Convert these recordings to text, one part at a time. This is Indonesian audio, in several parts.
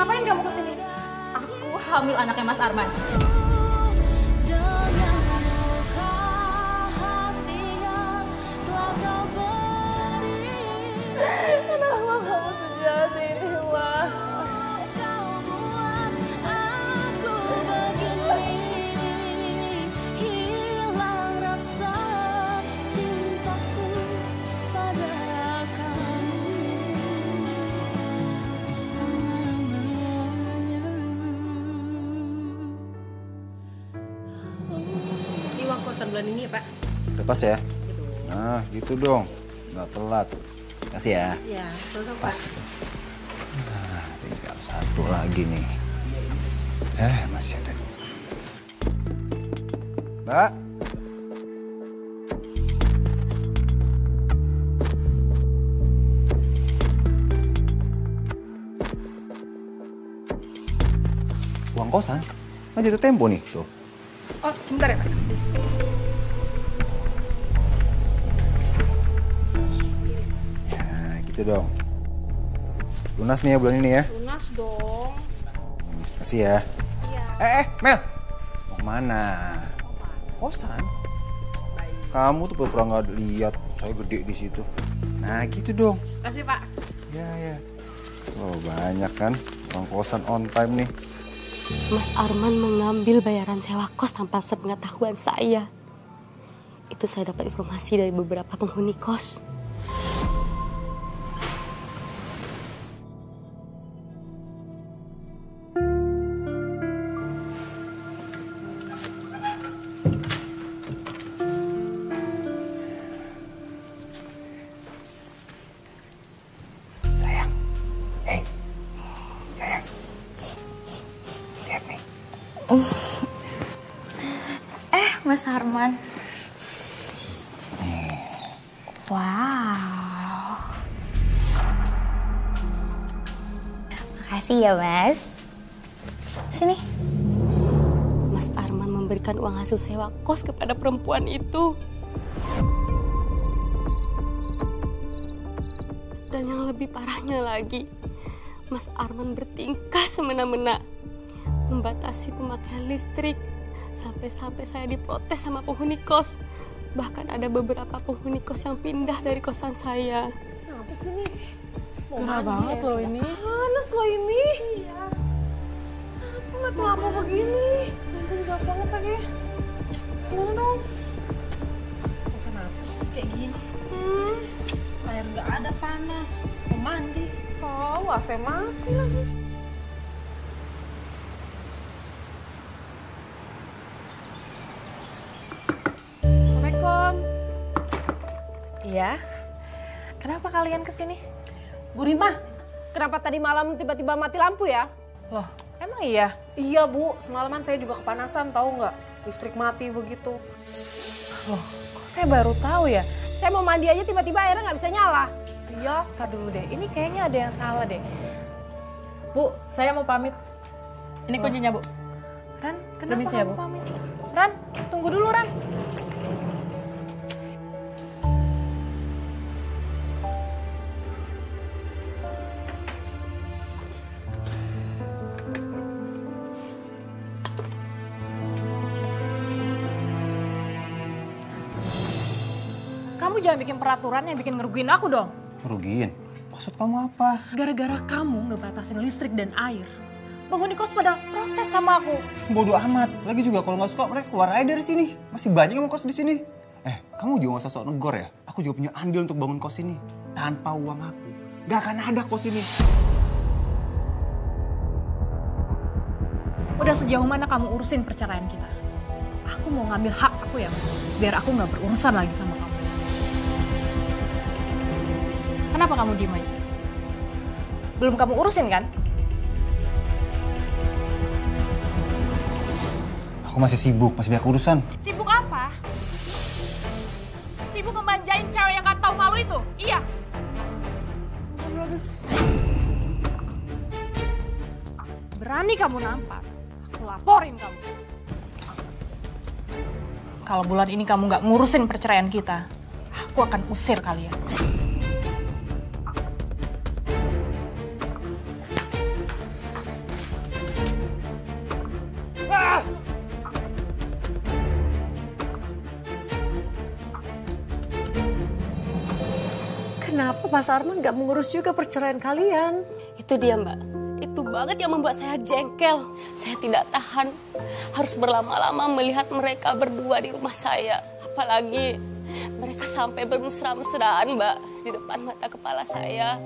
Ngapain kamu kesini? Aku hamil anaknya Mas Arman. Kenapa kamu sejahat ini, Wah? Ini uang kosan bulan ini ya, Pak? Udah pas ya? Nah, gitu dong. Nggak telat. Kasih ya. Iya, sama-sama, Pak. Pas. Nah, tinggal satu lagi nih. Masih ada. Mbak. Uang kosan? Nah, jatuh tempo nih, tuh. Oh, sebentar ya, Pak. Ya, gitu dong. Lunas nih ya bulan ini ya. Lunas dong. Kasih ya. Iya. Mel. Mau kemana? Kosan. Kamu tuh pura-pura nggak lihat, saya gede di situ. Nah, gitu dong. Kasih, Pak. Ya. Oh, banyak kan uang kosan on time nih. Mas Arman mengambil bayaran sewa kos tanpa sepengetahuan saya. Itu saya dapat informasi dari beberapa penghuni kos. Sayang. Sayang. Lihat nih. Mas Arman. Wow. Makasih ya, Mas. Sini. Mas Arman memberikan uang hasil sewa kos kepada perempuan itu. Dan yang lebih parahnya lagi, Mas Arman bertingkah semena-mena, membatasi pemakaian listrik, sampai-sampai saya diprotes sama penghuni kos. Bahkan ada beberapa penghuni kos yang pindah dari kosan saya. Kenapa sih nih? Gerah banget loh ini. Panas loh ini. Iya. Kenapa mati lampu begini? Ampun, gelap banget lagi. Gimana dong? Kosan apa sih kayak gini? Air nggak ada, panas. Mau mandi. Oh, AC mati lagi. Assalamualaikum. Iya. Kenapa kalian kesini? Bu Rima, kenapa tadi malam tiba-tiba mati lampu ya? Loh, emang iya? Iya Bu, semalaman saya juga kepanasan tahu nggak? Listrik mati begitu. Loh, kok saya baru tahu ya? Saya mau mandi aja tiba-tiba airnya nggak bisa nyala. Iya, tar dulu deh. Ini kayaknya ada yang salah deh. Bu, saya mau pamit. Ini kuncinya, Bu. Ran, kenapa Permisi ya, kamu Bu. pamit? Ran, tunggu dulu, Ran. Kamu jangan bikin peraturan yang bikin ngerugiin aku dong. Merugiin? Maksud kamu apa? Gara-gara kamu ngebatasin listrik dan air, penghuni kos pada protes sama aku. Bodoh amat. Lagi juga kalau nggak suka mereka keluar aja dari sini. Masih banyak yang mau kos di sini. Kamu juga nggak usah sok negor ya. Aku juga punya andil untuk bangun kos ini. Tanpa uang aku, nggak akan ada kos ini. Udah sejauh mana kamu urusin perceraian kita? Aku mau ngambil hak aku ya, biar aku nggak berurusan lagi sama kamu. Kenapa kamu diem aja? Belum kamu urusin kan? Aku masih sibuk, masih banyak urusan. Sibuk apa? Sibuk ngemanjain cewek yang gak tahu malu itu? Iya. Berani kamu nampar, aku laporin kamu. Kalau bulan ini kamu gak ngurusin perceraian kita, aku akan usir kalian. Mas Arman gak mengurus juga perceraian kalian. Itu dia Mbak, itu banget yang membuat saya jengkel. Saya tidak tahan harus berlama-lama melihat mereka berdua di rumah saya. Apalagi mereka sampai bermesra-mesraan Mbak di depan mata kepala saya.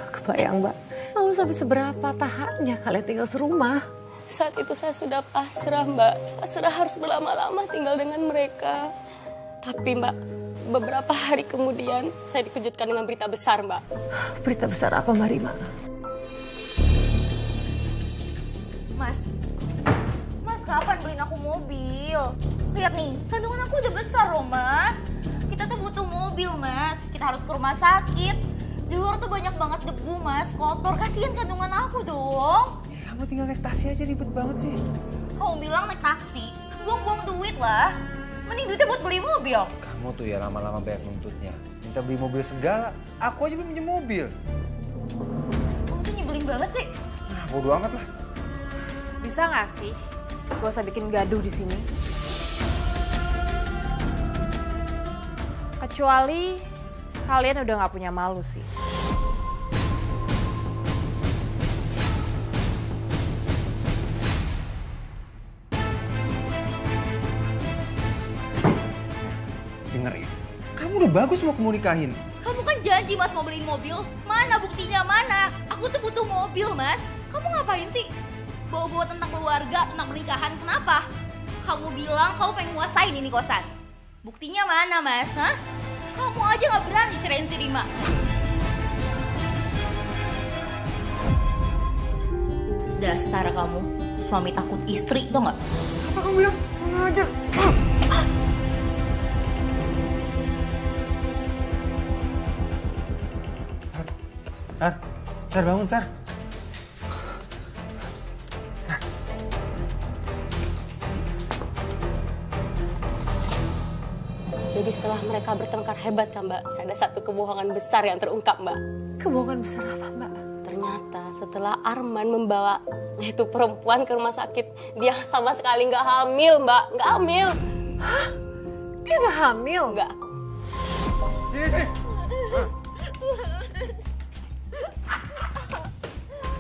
Kebayang Mbak, lalu sampai seberapa tahannya kalian tinggal serumah? Saat itu saya sudah pasrah Mbak, pasrah harus berlama-lama tinggal dengan mereka. Tapi Mbak, beberapa hari kemudian saya dikejutkan dengan berita besar Mbak. Berita besar apa Mbak Rima? Mas kapan beliin aku mobil? Lihat nih, kandungan aku udah besar loh Mas. Kita tuh butuh mobil Mas, kita harus ke rumah sakit. Di luar tuh banyak banget debu Mas, kotor, kasihan kandungan aku dong. Kamu tinggal naik taksi aja ribet banget sih. Kamu bilang naik taksi, buang-buang duit lah. Mending duitnya buat beli mobil. Kamu tuh ya lama-lama banyak nuntutnya. Minta beli mobil segala, aku aja belum punya mobil. Kamu tuh nyebelin banget sih. Nah, bodo amat lah. Bisa nggak sih? Gak usah bikin gaduh di sini. Kecuali kalian udah nggak punya malu sih. Denger ya, kamu udah bagus mau aku nikahin. Kamu kan janji Mas mau beliin mobil. Mana buktinya mana? Aku tuh butuh mobil Mas. Kamu ngapain sih? Bawa-bawa tentang keluarga, tentang pernikahan. Kenapa? Kamu bilang kamu pengen nguasain ini kosan. Buktinya mana Mas? Hah? Kamu aja gak berani ceraiin si Rima. Dasar kamu, suami takut istri, tau gak? Apa kamu bilang? Ngajar. Sar bangun, Sar. Jadi setelah mereka bertengkar hebat kan Mbak, ada satu kebohongan besar yang terungkap Mbak. Kebohongan besar apa Mbak? Ternyata setelah Arman membawa itu perempuan ke rumah sakit, dia sama sekali nggak hamil Mbak, nggak hamil. Hah? Dia gak hamil? Nggak. Sini.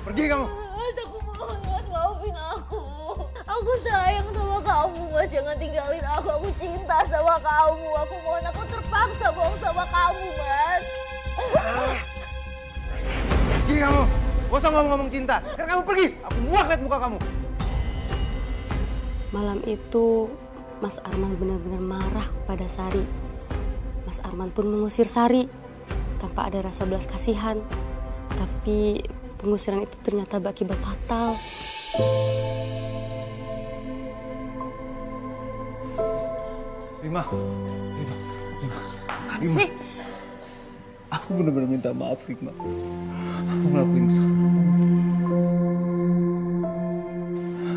Pergi kamu. Mas, aku mohon Mas, maafin aku. Aku sayang sama kamu Mas, jangan tinggalin aku. Aku cinta sama kamu. Aku mohon, aku terpaksa bohong sama kamu Mas. Pergi kamu. Gak usah ngomong-ngomong cinta. Sekarang kamu pergi. Aku muak liat muka kamu. Malam itu Mas Arman benar-benar marah kepada Sari. Mas Arman pun mengusir Sari tanpa ada rasa belas kasihan. Tapi pengusiran itu ternyata berakibat fatal. Rima. Sih, Aku benar-benar minta maaf, Rima. Aku ngelakuin salah.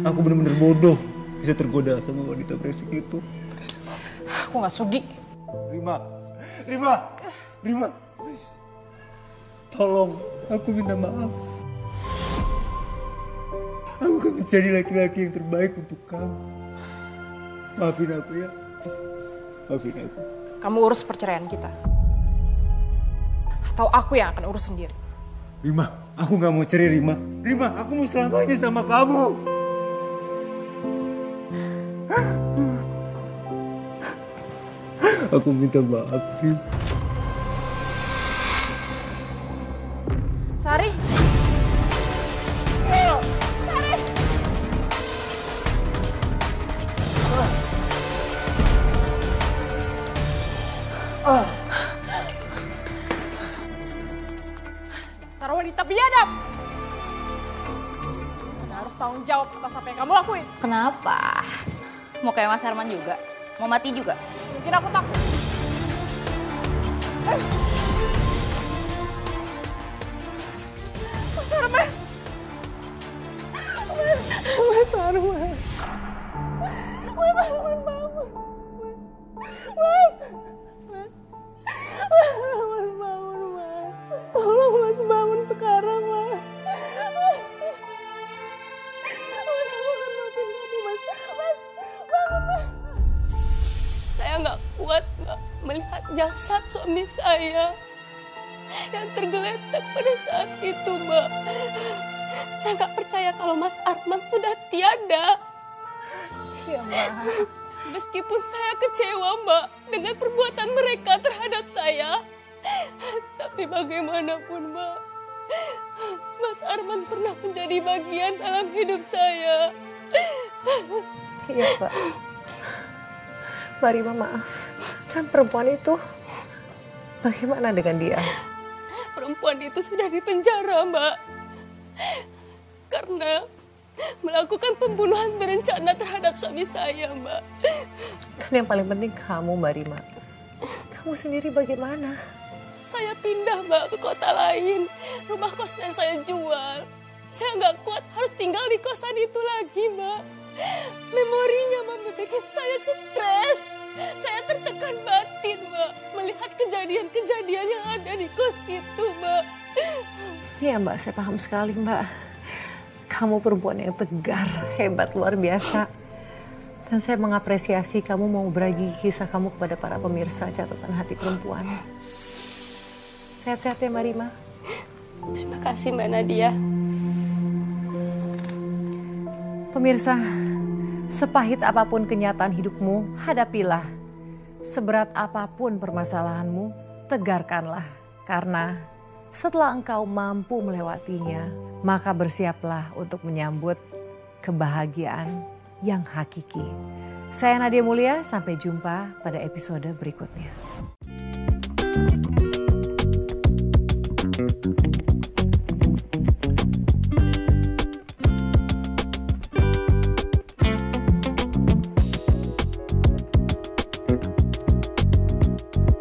Aku benar-benar bodoh bisa tergoda sama wanita brengsek itu. aku nggak sudi. Rima. Please. Tolong, aku minta maaf. Aku akan menjadi laki-laki yang terbaik untuk kamu. Maafin aku ya. Maafin aku. Kamu urus perceraian kita. Atau aku yang akan urus sendiri. Rima, aku gak mau cerai, Rima. Rima, aku mau selamanya sama kamu. Aku minta maaf, Rima. Sari. Dasar wanita biadab. Anda harus tanggung jawab atas apa yang kamu lakuin. Kenapa? Mau kayak Mas Arman juga? Mau mati juga? Mungkin aku takut. Mas Arman. Mas Arman. Mas Arman bangun. Mas Arman bangun, Mas. Tolong Mas bangun sekarang, Mas. Mas, aku akan maafin kamu, Mas. Mas, bangun, Mas. Saya nggak kuat Mbak melihat jasad suami saya yang tergeletak pada saat itu, Mbak. Saya nggak percaya kalau Mas Arman sudah tiada. Iya, Mbak. Meskipun saya kecewa, Mbak, dengan perbuatan mereka terhadap saya. Tapi bagaimanapun, Mbak, Mas Arman pernah menjadi bagian dalam hidup saya. Iya, Mbak. Mbak Rima, maaf. Dan perempuan itu, bagaimana dengan dia? Perempuan itu sudah dipenjara, Mbak. Karena melakukan pembunuhan berencana terhadap suami saya, Mbak. Dan yang paling penting kamu, Mbak Rima. Kamu sendiri bagaimana? Saya pindah, Mbak, ke kota lain. Rumah kosnya saya jual. Saya nggak kuat harus tinggal di kosan itu lagi, Mbak. Memorinya, Mbak, bikin saya stres. Saya tertekan batin, Mbak, melihat kejadian-kejadian yang ada di kos itu, Mbak. Iya, Mbak, saya paham sekali, Mbak. Kamu perempuan yang tegar, hebat, luar biasa. Dan saya mengapresiasi kamu mau berbagi kisah kamu kepada para pemirsa Catatan Hati Perempuan. Sehat-sehat ya, Mbak Rima. Terima kasih, Mbak Nadia. Pemirsa, sepahit apapun kenyataan hidupmu, hadapilah. Seberat apapun permasalahanmu, tegarkanlah. Karena setelah engkau mampu melewatinya, maka bersiaplah untuk menyambut kebahagiaan yang hakiki. Saya Nadia Mulia, sampai jumpa pada episode berikutnya.